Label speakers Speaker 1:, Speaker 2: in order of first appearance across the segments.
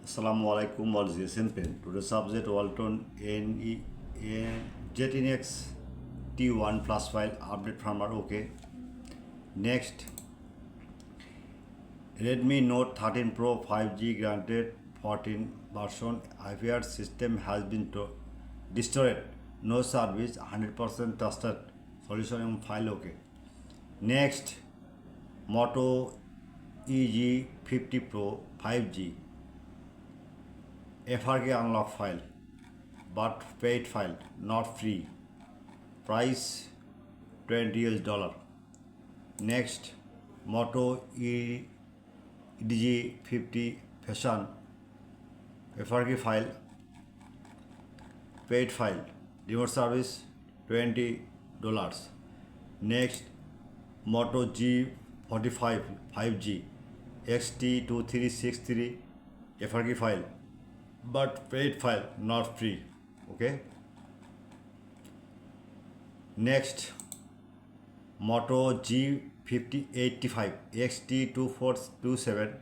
Speaker 1: Assalamu alaikum, all ZENX. Today's subject Walton ZENX T1 plus file update firmware. Okay. Next, Redmi Note 13 Pro 5G granted 14 version. IPR system has been destroyed. No service. 100% trusted solution in file. Okay. Next, Moto EG50 Pro 5G. FRK unlock file, but paid file, not free. Price $20. Next, Moto EDG50 Fashion FRK file, paid file, remote service $20. Next, Moto G45 5G XT2363 FRK file, but paid file, not free. Okay. Next, Moto G5085 XT2427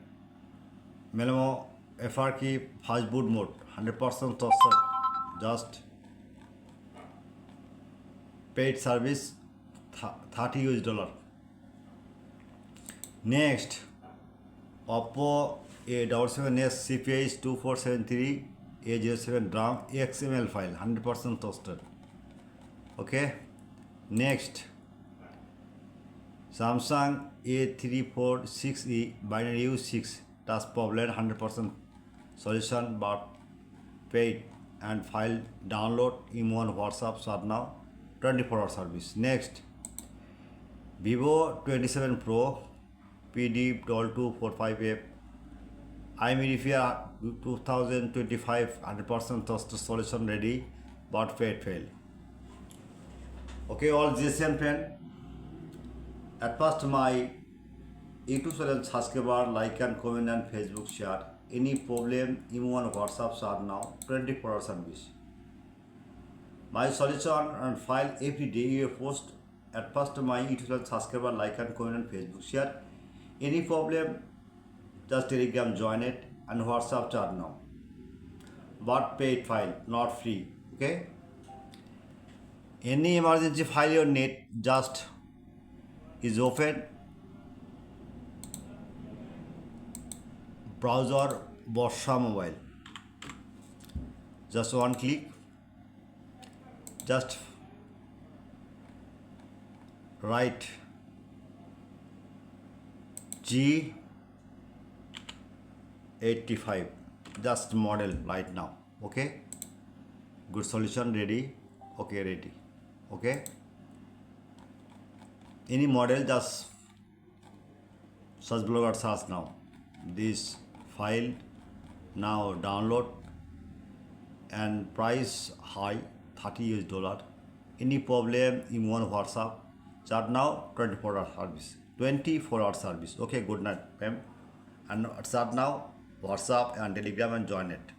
Speaker 1: Melamo FRK fast boot mode, 100% trusted, just paid service $30. Next, Oppo A77S CPH 2473 A07 DRAM XML file, 100% trusted. Okay. Next, Samsung A346E binary U6 touch problem, 100% solution, but paid, and file download in1 WhatsApp start now, 24-hour service. Next, Vivo 27 Pro PD2245F iMedia 2025 100% trusted solution ready, but paid fail. Okay, all GSM friend. At first, my YouTube channel subscriber, like and comment and Facebook share. Any problem, in1 WhatsApp share now, 24-hour service. My solution and file every day you post. At first, my YouTube channel subscriber, like and comment and Facebook share. Any problem, just Telegram join it and WhatsApp chat now. But paid file, not free. Okay. Any emergency file you need, just is open browser Borsha Mobile. Just one click. Just write G85, just model right now. Okay, good solution ready. Okay, ready. Okay, any model, just search blogger search now. This file now download, and price high $30. Any problem in one WhatsApp chat now, 24-hour service. 24-hour service. Okay, good night, fam. And chat now, WhatsApp and Telegram and join it.